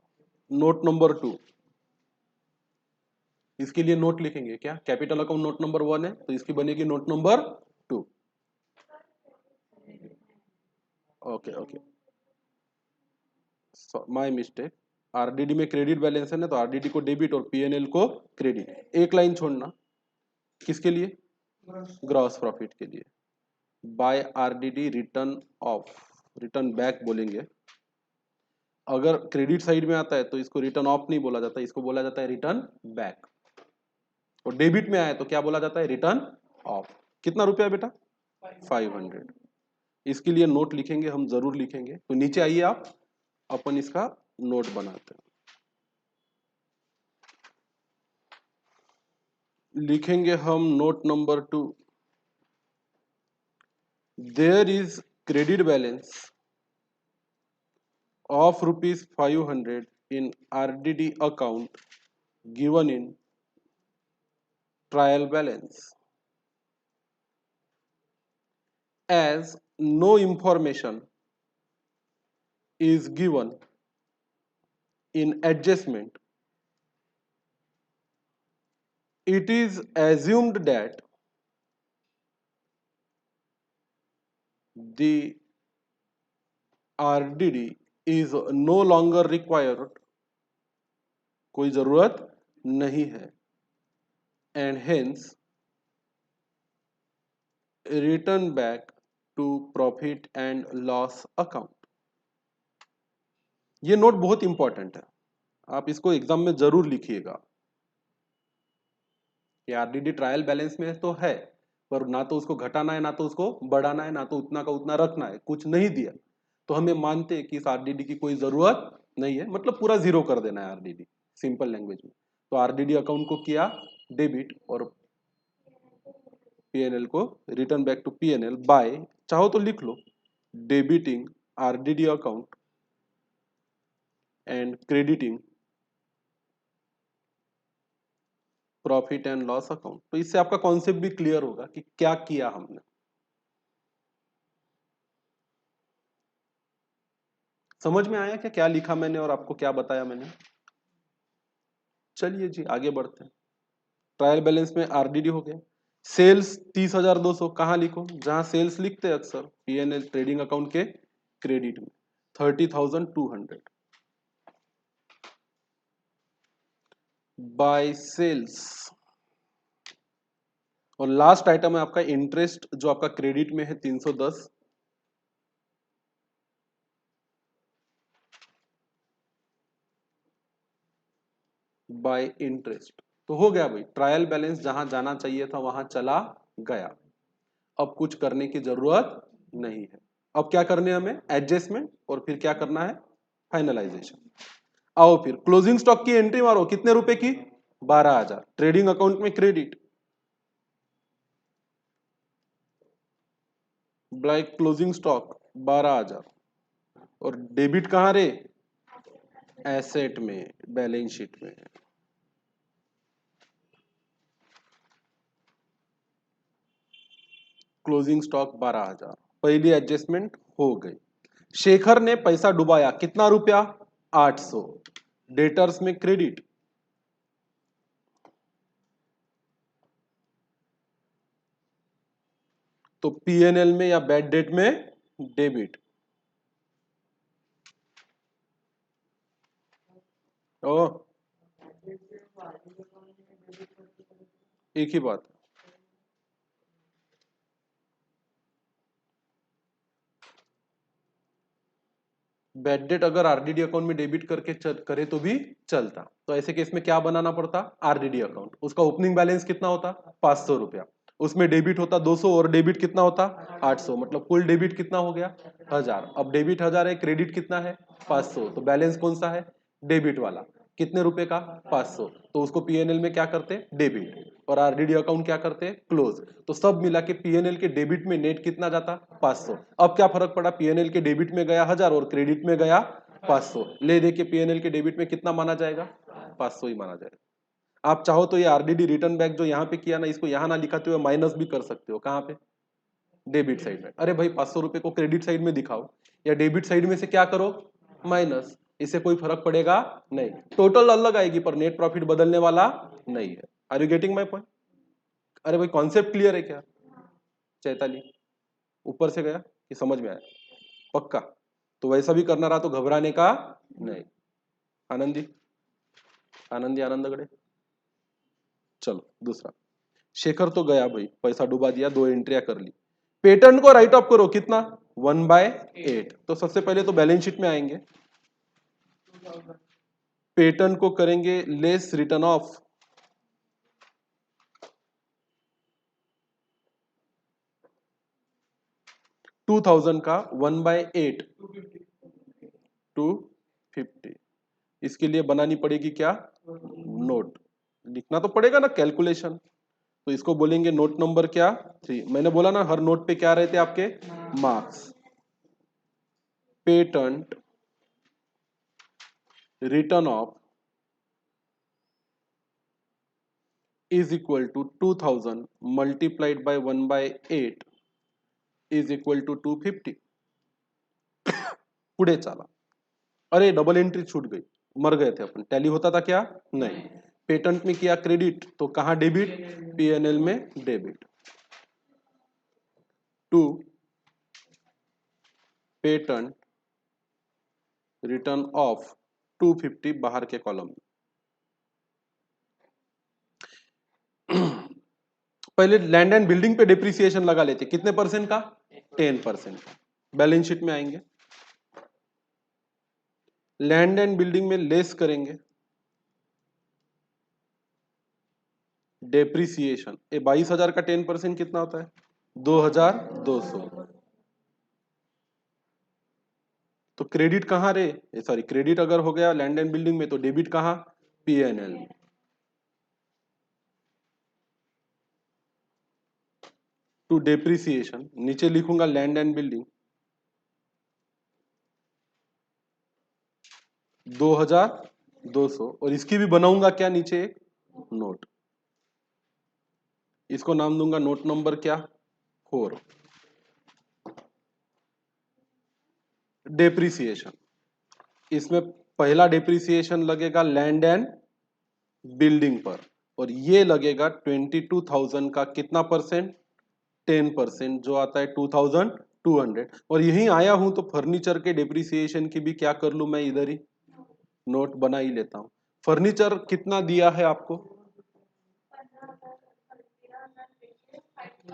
note number 2। इसके लिए नोट लिखेंगे क्या, कैपिटल अकाउंट नोट नंबर 1 है तो इसकी बनेगी note number 2। Okay okay, my mistake. RDD में क्रेडिट बैलेंस है ना, तो आरडीडी को डेबिट और पीएनएल को क्रेडिट। एक लाइन छोड़ना, किसके लिए, ग्रॉस प्रॉफिट के लिए। By RDD written off, written back बोलेंगे। अगर क्रेडिट साइड में आता है तो इसको रिटर्न ऑफ नहीं बोला जाता, इसको बोला जाता है रिटर्न बैक। और डेबिट में आया तो क्या बोला जाता है, रिटर्न ऑफ। कितना रुपया बेटा 500। इसके लिए नोट लिखेंगे, हम जरूर लिखेंगे। तो नीचे आइए आप, अपन इसका नोट बनाते हैं। लिखेंगे हम note number 2। There is credit balance of rupees 500 in RDD account given in trial balance, as no information is given in adjustment. It is assumed that the RDD is no longer required, कोई जरूरत नहीं है, and hence return back to profit and loss account. ये note बहुत important है, आप इसको exam में जरूर लिखिएगा कि आरडीडी ट्रायल बैलेंस में तो है, पर ना तो उसको घटाना है ना तो उसको बढ़ाना है, ना तो उतना का उतना रखना है, कुछ नहीं दिया तो हमें मानते हैं कि इस आरडीडी की कोई जरूरत नहीं है, मतलब पूरा जीरो कर देना है आरडीडी, सिंपल लैंग्वेज में। तो आरडीडी अकाउंट को किया डेबिट और पीएनएल को return back to PNL by, चाहो तो लिख लो, debiting RDD account and crediting profit and loss account. तो इससे आपका कॉन्सेप्ट भी क्लियर होगा कि क्या किया हमने। समझ में आया क्या क्या लिखा मैंने और आपको क्या बताया मैंने? चलिए जी आगे बढ़ते हैं। ट्रायल बैलेंस में आरडीडी हो गया। सेल्स 30,200 कहाँ लिखो? जहां सेल्स लिखते हैं अक्सर पीएनएल ट्रेडिंग अकाउंट के क्रेडिट में 30,200 बाय सेल्स। और लास्ट आइटम है आपका इंटरेस्ट जो आपका क्रेडिट में है 310 बाय इंटरेस्ट। तो हो गया भाई, ट्रायल बैलेंस जहां जाना चाहिए था वहां चला गया। अब कुछ करने की जरूरत नहीं है। अब क्या करने हमें? एडजस्टमेंट और फिर क्या करना है? फाइनलाइजेशन। आओ फिर क्लोजिंग स्टॉक की एंट्री मारो, कितने रुपए की? 12,000 ट्रेडिंग अकाउंट में क्रेडिट। ब्लैक क्लोजिंग स्टॉक 12,000 और डेबिट कहां रे? एसेट में, बैलेंस शीट में। Closing stock 12,000। पहली एडजस्टमेंट हो गई। शेखर ने पैसा डुबाया, कितना रुपया? 800। डेटर्स में क्रेडिट। तो पीएनएल में या बैड डेट में डेबिट। ओ एक ही बात। बैड डेट अगर आरडीडी अकाउंट में डेबिट करके करे तो भी चलता। तो ऐसे केस में क्या बनाना पड़ता? RDD account. उसका ओपनिंग बैलेंस कितना होता? 500 रुपया। उसमें डेबिट होता 200 और डेबिट कितना होता? 800। मतलब कुल डेबिट कितना हो गया? 1000। अब डेबिट 1000 है, क्रेडिट कितना है? 500। तो बैलेंस कौन सा है? डेबिट वाला। कितने रुपए का? 500। तो उसको पीएनएल में क्या करते? डेबिट। और आरडीडी अकाउंट क्या करते? क्लोज। तो सब मिला के पीएनएल के डेबिट में नेट कितना जाता? 500। अब क्या फर्क पड़ा? पीएनएल के डेबिट में गया 1000 और क्रेडिट में गया 500। ले दे के पीएनएल के डेबिट में कितना माना जाएगा? 500 ही माना जाएगा। आप चाहो तो ये आरडीडी रिटर्न बैक जो यहाँ पे किया ना, इसको यहाँ ना लिखाते हुए माइनस भी कर सकते हो। कहाँ पे? डेबिट साइड में। अरे भाई 500 रुपए को क्रेडिट साइड में दिखाओ या डेबिट साइड में से क्या करो? माइनस। इससे कोई फर्क पड़ेगा नहीं। टोटल अलग आएगी पर नेट प्रॉफिट बदलने वाला नहीं है। Are you getting my point? अरे भाई कॉन्सेप्ट क्लियर है क्या चैताली? ऊपर से गया कि समझ में आया? पक्का? तो वैसा भी करना रहा तो घबराने का नहीं। आनंदी, आनंदी आनंदगड़े। चलो दूसरा। शेखर तो गया भाई, पैसा डुबा दिया, 2 एंट्रियां कर ली। पेटेंट को राइट ऑफ करो, कितना? 1/8। तो सबसे पहले तो बैलेंस शीट में आएंगे, पेटेंट को करेंगे लेस रिटर्न ऑफ। टू 2000 का 1/8 250। इसके लिए बनानी पड़ेगी क्या? नोट। लिखना तो पड़ेगा ना कैलकुलेशन। तो इसको बोलेंगे नोट नंबर क्या? 3। मैंने बोला ना हर नोट पे क्या रहते आपके? Marks. Patent written of is equal to 2000 multiplied by 1/8 is equal to 250। पुढे चला। अरे डबल एंट्री छूट गई, मर गए थे अपन। टैली होता था क्या? नहीं। पेटेंट में किया क्रेडिट तो कहां डेबिट? पीएनएल में debit. To patent written off 250 बाहर के कॉलम में। पहले लैंड एंड बिल्डिंग पे डिप्रिसिएशन लगा लेते, कितने परसेंट का? 10%। बैलेंस शीट में आएंगे, लैंड एंड बिल्डिंग में लेस करेंगे डेप्रिसिएशन। ये 22,000 का 10% कितना होता है? 2,200। तो क्रेडिट कहां रे? सॉरी, क्रेडिट अगर हो गया लैंड एंड बिल्डिंग में तो डेबिट कहां? पीएनएल में। टू डेप्रिसिएशन नीचे लिखूंगा लैंड एंड बिल्डिंग 2,200 और इसकी भी बनाऊंगा क्या नीचे एक नोट। इसको नाम दूंगा नोट नंबर क्या? 4। डेप्रिसिएशन इसमें पहला डिप्रिसिएशन लगेगा लैंड एंड बिल्डिंग पर, और ये लगेगा 22,000 का कितना परसेंट, 10%, जो आता है 2,200। और यहीं आया हूं तो फर्नीचर के डिप्रिसिएशन की भी क्या कर लूं, मैं इधर ही नोट बना ही लेता हूं। फर्नीचर कितना दिया है आपको,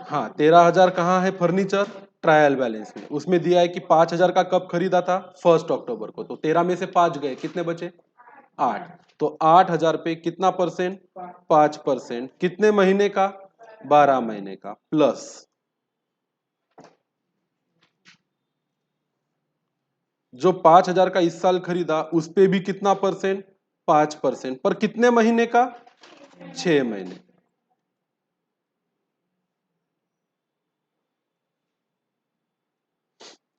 हाँ 13,000 कहाँ है फर्नीचर, ट्रायल बैलेंस में, उसमें दिया है कि 5,000 का कब खरीदा था, 1 अक्टूबर को, तो 13 में से 5 गए, कितने बचे, 8। तो 8,000 पे कितना परसेंट, 5%, कितने महीने का, 12 महीने का, प्लस जो 5,000 का इस साल खरीदा उस पे भी कितना परसेंट, 5%, पर कितने महीने का, 6 महीने।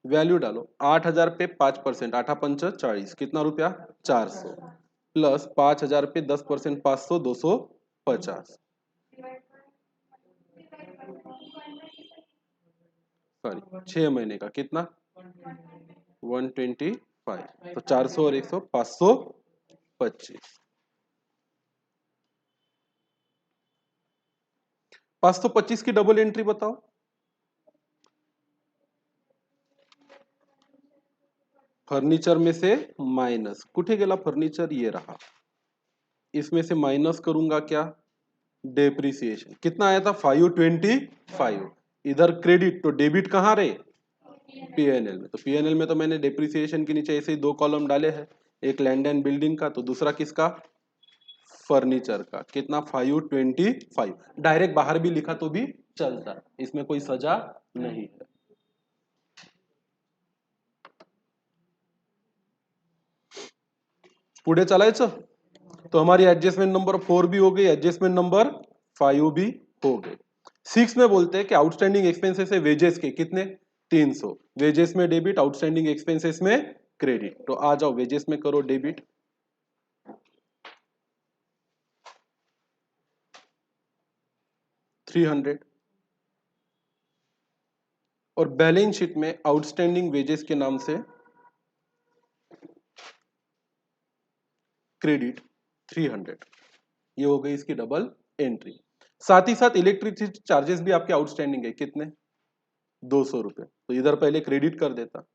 वैल्यू डालो, 8,000 पे 5%, 8×5 = 40, कितना रुपया, 400, प्लस 5,000 पे 10%, 500, 250, सॉरी 6 महीने का कितना, 125, तो 400 और 100, 525। 525 की डबल एंट्री बताओ। फर्नीचर में से माइनस, कुठे गेला फर्नीचर, ये रहा, इसमें से माइनस करूंगा क्या, डेप्रिसिएशन, कितना आया था 525, इधर क्रेडिट तो डेबिट कहाँ रहे, पीएनएल में, तो पीएनएल में तो मैंने डेप्रिसिएशन के नीचे ऐसे ही 2 कॉलम डाले हैं, एक लैंड एंड बिल्डिंग का, तो दूसरा किसका, फर्नीचर का, कितना 525, डायरेक्ट बाहर भी लिखा तो भी चलता, इसमें कोई सजा नहीं है। पुढे चलायचं, तो हमारी एडजस्टमेंट नंबर 4 भी हो गई, एडजस्टमेंट नंबर 5 भी हो गए। 6 में बोलते हैं कि आउटस्टैंडिंग एक्सपेंसेस है वेजेस के कितने, 300, वेजेस में डेबिट, आउटस्टैंडिंग एक्सपेंसेस में क्रेडिट, तो आ जाओ वेजेस में करो डेबिट, 300, और बैलेंस शीट में आउटस्टैंडिंग वेजेस के नाम से क्रेडिट 300, ये हो गई इसकी डबल एंट्री। साथ ही साथ इलेक्ट्रिसिटी चार्जेस भी आपके आउटस्टैंडिंग है, कितने, 200 रुपए, तो इधर पहले क्रेडिट कर देता,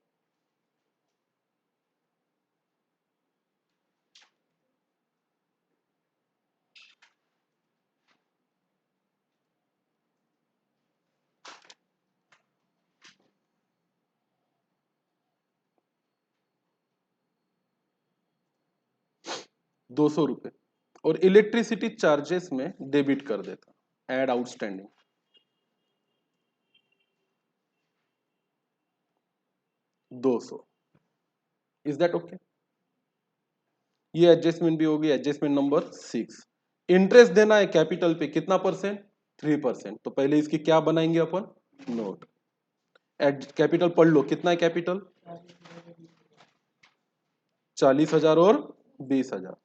200 रुपए, और इलेक्ट्रिसिटी चार्जेस में डेबिट कर देता, add outstanding 200, is that okay. ये एडजस्टमेंट भी होगी, एडजस्टमेंट नंबर 6। इंटरेस्ट देना है कैपिटल पे, कितना परसेंट, 3%, तो पहले इसकी क्या बनाएंगे अपन, नोट, कैपिटल पढ़ लो, कितना है कैपिटल, 40,000 और 20,000,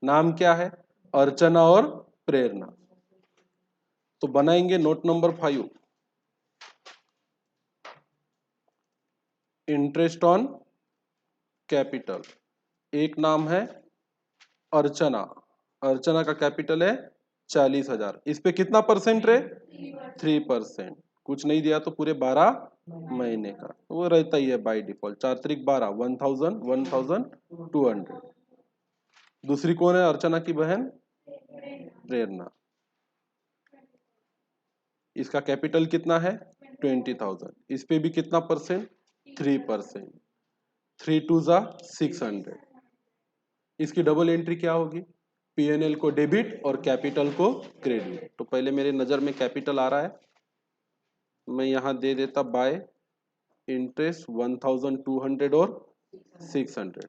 नाम क्या है, अर्चना और प्रेरणा, तो बनाएंगे note number 5, interest on capital, एक नाम है अर्चना, अर्चना का कैपिटल है 40,000, इस पे कितना परसेंट रे, 3%, कुछ नहीं दिया तो पूरे 12 महीने का, वो रहता ही है बाय डिफॉल्ट, 4×3 = 12, 1,000, 1,200। दूसरी कौन है अर्चना की बहन, प्रेरणा, इसका कैपिटल कितना है 20,000, इस पे भी कितना परसेंट, 3%, 3×2 = 600, इसकी डबल एंट्री क्या होगी, पीएनएल को डेबिट और कैपिटल को क्रेडिट, तो पहले मेरे नजर में कैपिटल आ रहा है, मैं यहां दे देता बाय इंटरेस्ट 1,200 और 600,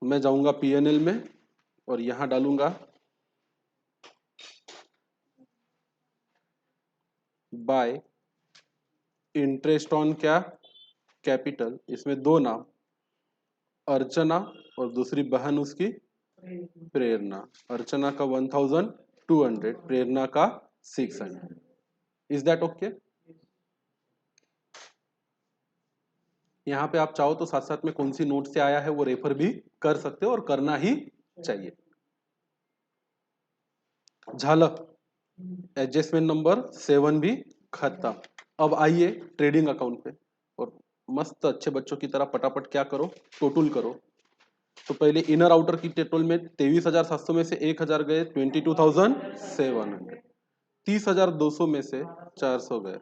मैं जाऊंगा पीएनएल में और यहां डालूंगा बाय इंटरेस्ट ऑन क्या, कैपिटल, इसमें दो नाम, अर्चना और दूसरी बहन उसकी प्रेरणा, अर्चना का 1,200, प्रेरणा का 600, इज दैट ओके। यहाँ पे आप चाहो तो साथ साथ में कौन सी नोट से आया है वो रेफर भी कर सकते हो और करना ही चाहिए। झालक, एडजस्टमेंट नंबर 7 भी खत्म। अब आइए ट्रेडिंग अकाउंट पे और मस्त अच्छे बच्चों की तरह पटापट क्या करो, टोटल करो। तो पहले इनर आउटर की टोटल में 23,700 में से 1,000 गए, 22,700। 30,200 में से 400 गए,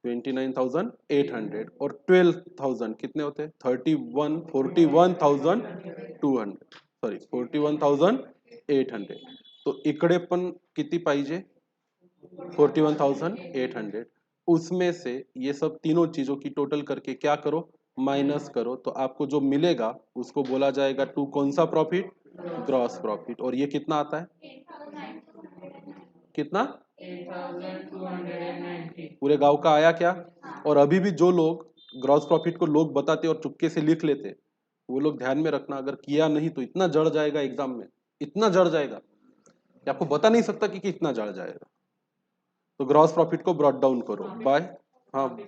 29,800। और 12,000 कितने होते हैं? 41,200, सॉरी 41,800। तो इकडे पण किती पाहिजे? 41,800। उसमें से ये सब तीनों चीजों की टोटल करके क्या करो, माइनस करो। तो आपको जो मिलेगा उसको बोला जाएगा टू कौन सा प्रॉफिट? Gross profit. और ये कितना आता है? कितना? 8,290। पूरे गांव का आया क्या? और अभी भी जो लोग ग्रॉस प्रॉफिट को लोग बताते और चुपके से लिख लेते, वो लोग ध्यान में रखना, अगर किया नहीं तो इतना जड़ जाएगा एग्जाम में, इतना जड़ जाएगा कि आपको बता नहीं सकता कि इतना जड़ जाएगा। तो ग्रॉस प्रॉफिट को ब्रॉट डाउन करो बाय, हाँ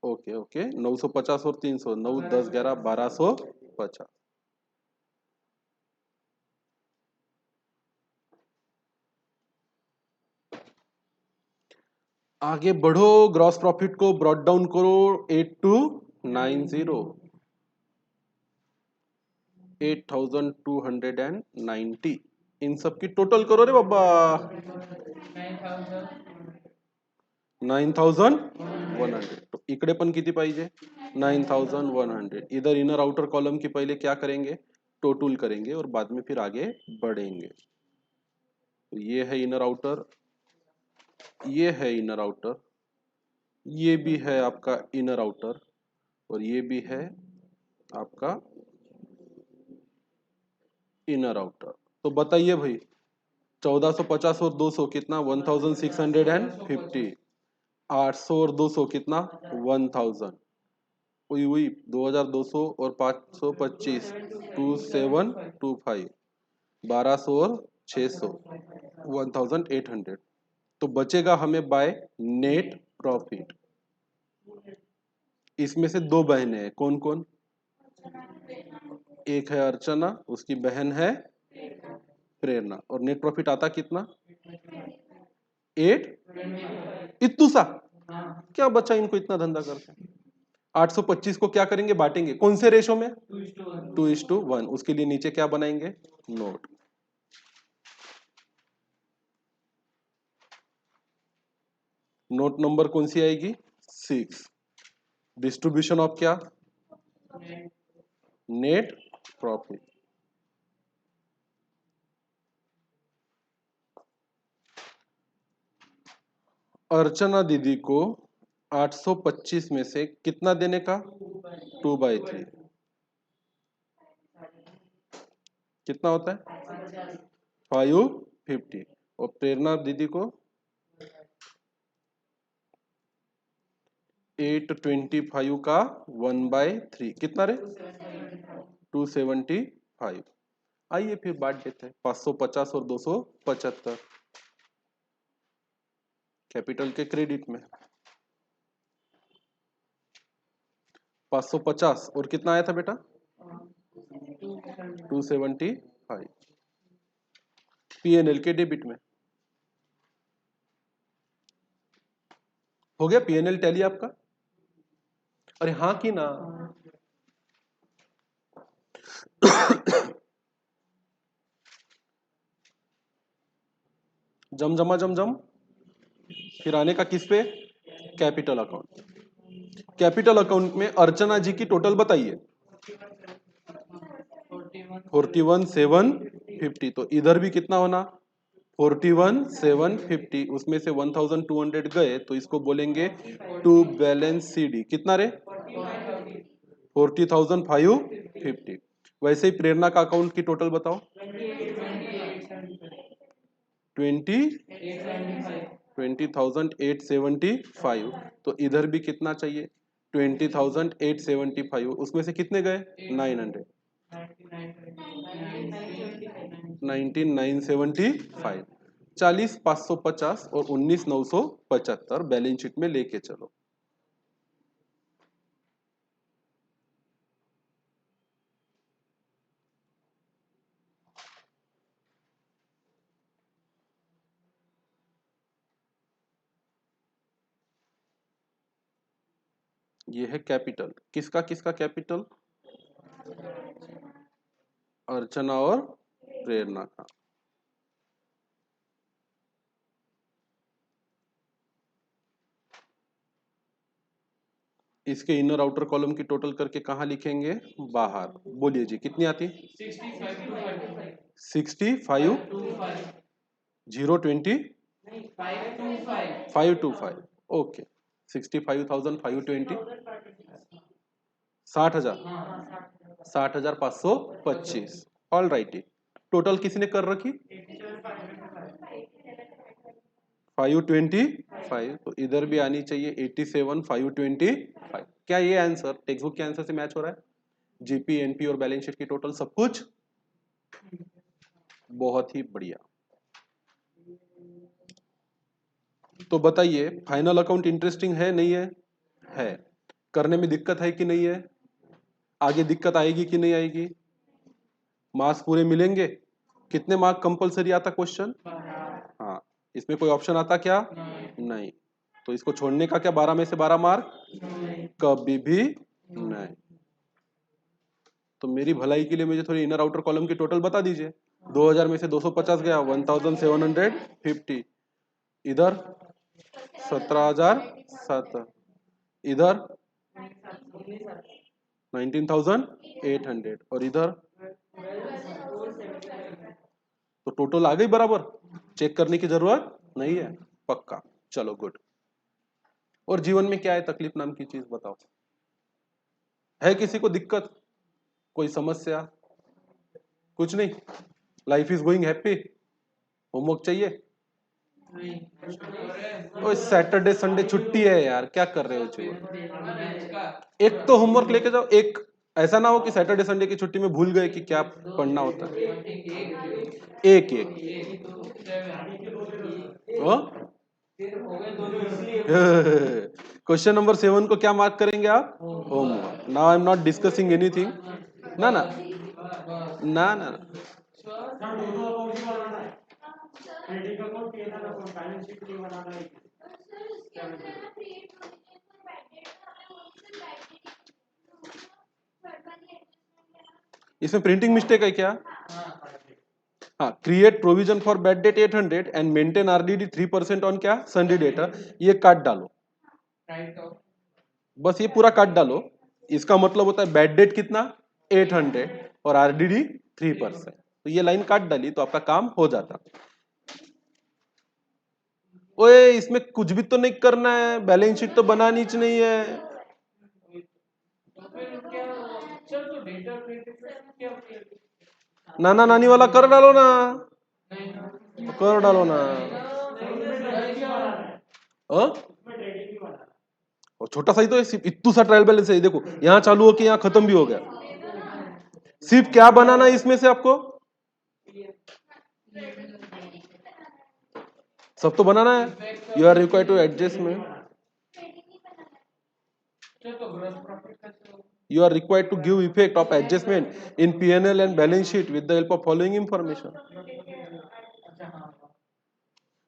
ओके ओके, 950 और 300, 9 10 11 1250। आगे बढ़ो, ग्रॉस प्रॉफिट को ब्रॉट डाउन करो 8290, 8,290। इन सब की टोटल करो रे बाबा, 9,100। तो इकडे पण किती पाहिजे? 9,100। इधर इनर आउटर कॉलम की पहले क्या करेंगे? टोटल करेंगे और बाद में फिर आगे बढ़ेंगे। तो ये है इनर आउटर, ये है इनर आउटर, ये भी है आपका इनर आउटर, और ये भी है आपका इनर आउटर। तो बताइए भाई, 1450 और 200 कितना? 1650। 800 और 200 कितना? 1000। वही वही 2200 और 525, 2725। 1200 और 600, 1800। तो बचेगा हमें बाय नेट प्रॉफिट। इसमें से दो बहनें हैं, कौन कौन? एक है अर्चना, उसकी बहन है प्रेरणा। और नेट प्रॉफिट आता कितना? 8। इतू सा क्या बच्चा इनको इतना धंधा करते हैं? 825 को क्या करेंगे? बांटेंगे कौन से रेशो में? 2:1। उसके लिए नीचे क्या बनाएंगे? नोट। नोट नंबर कौन सी आएगी? 6। डिस्ट्रीब्यूशन ऑफ क्या? Net profit. अर्चना दीदी को 825 में से कितना देने का? 2/3। कितना होता है? 550। और प्रेरणा दीदी को 825 का 1/3 कितना रे? 275। आइए फिर बांट देते हैं, 550 और 275 कैपिटल के क्रेडिट में। 550 और कितना आया था बेटा? 275 पीएनएल के डेबिट में। हो गया पीएनएल टैली आपका? अरे हाँ कि ना? जम जमा जम जम, फिर आने का किस पे? Capital account. कैपिटल अकाउंट में अर्चना जी की टोटल बताइए। 41,750। तो इधर भी कितना होना? 41,750। उसमें से 1,200 गए तो इसको बोलेंगे टू बैलेंस सीडी। कितना रे? 40,550। वैसे ही प्रेरणा का अकाउंट की टोटल बताओ। 20,875। तो इधर भी कितना चाहिए? 20,875। उसमें से कितने गए? 900। 19,975। 40,550 और 19,975 बैलेंस शीट में लेके चलो। ये है कैपिटल, किसका किसका कैपिटल? अर्चना और प्रेरणा का। इसके इनर आउटर कॉलम की टोटल करके कहाँ लिखेंगे? बाहर। बोलिए जी, कितनी आती? 65 020 525। ओके, 65,520, 60,525। All righty. टोटल किसने कर रखी? 525, तो इधर भी आनी चाहिए 87,525। क्या ये आंसर टेक्स्ट बुक के आंसर से मैच हो रहा है? जीपी, एनपी और बैलेंस शीट की टोटल सब कुछ बहुत ही बढ़िया। तो बताइए, फाइनल अकाउंट इंटरेस्टिंग है नहीं है? है। करने में दिक्कत है कि नहीं है? आगे दिक्कत आएगी कि नहीं आएगी? मार्क्स पूरे मिलेंगे? कितने मार्क कंपलसरी आता क्वेश्चन? हाँ। इसमें कोई ऑप्शन आता क्या? नहीं। तो इसको छोड़ने का क्या 12 में से 12 मार्क? कभी भी नहीं। तो मेरी भलाई के लिए मुझे थोड़ी इनर आउटर कॉलम की टोटल बता दीजिए। 2000 में से 250 गया, 1750। इधर 17,007, इधर 19,800 और इधर तो टोटल आ गई बराबर। चेक करने की जरूरत नहीं है, पक्का। चलो गुड। और जीवन में क्या है तकलीफ नाम की चीज बताओ? है किसी को दिक्कत, कोई समस्या? कुछ नहीं, life is going happy. Homework चाहिए? ओए सैटरडे संडे छुट्टी है यार, क्या कर रहे हो जीवन? एक तो होमवर्क लेके जाओ। एक ऐसा ना हो कि सैटरडे संडे की छुट्टी में भूल गए कि क्या पढ़ना होता है। एक एक क्वेश्चन नंबर 7 को क्या मार्क करेंगे आप? Homework. Now I am not discussing anything. ना ना ना ना, इसमें प्रिंटिंग मिस्टेक है क्या? हाँ, create provision for bad debt 800 and maintain RDD 3% on क्या? सन्डी डेटा। ये काट डालो, बस ये पूरा काट डालो। इसका मतलब होता है बैड डेट कितना? 800 और आरडीडी 3%। तो ये लाइन काट डाली तो आपका काम हो जाता। ओए इसमें कुछ भी तो नहीं करना है, बैलेंस शीट तो बनानी ही नहीं है। नाना नानी वाला कर डालो ना, कर डालो ना। और छोटा सा ही तो है, सिर्फ इतना सा ट्रायल बैलेंस है। देखो यहाँ चालू हो के यहाँ खत्म भी हो गया। सिर्फ क्या बनाना है इसमें से आपको? सब तो बनाना है। You are required to adjust में, you are required to give effect of adjustment in P&L and balance sheet with the help of following information।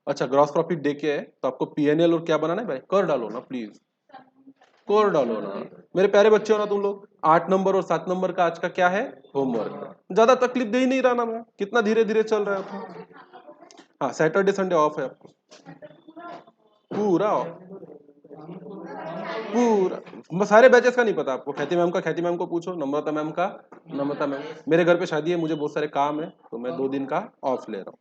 अच्छा, ग्रॉस प्रॉफिट देके है तो आपको पीएनएल और क्या बनाना है भाई? कर डालो ना प्लीज, कर डालो ना। मेरे प्यारे बच्चे हो ना तुम लोग। 8 नंबर और 7 नंबर का आज का क्या है? होमवर्क। ज्यादा तकलीफ दे ही नहीं रहा ना मैं, कितना धीरे धीरे चल रहा है आपको। हाँ, सैटरडे संडे ऑफ है आपको, पूरा ऑफ, पूरा। सारे बैचेस का नहीं पता आपको? ख्याति मैम का ख्याति मैम को पूछो, नम्रता मैम का नम्रता मैम। मेरे घर पे शादी है, मुझे बहुत सारे काम है, तो मैं 2 दिन का ऑफ ले रहा हूँ।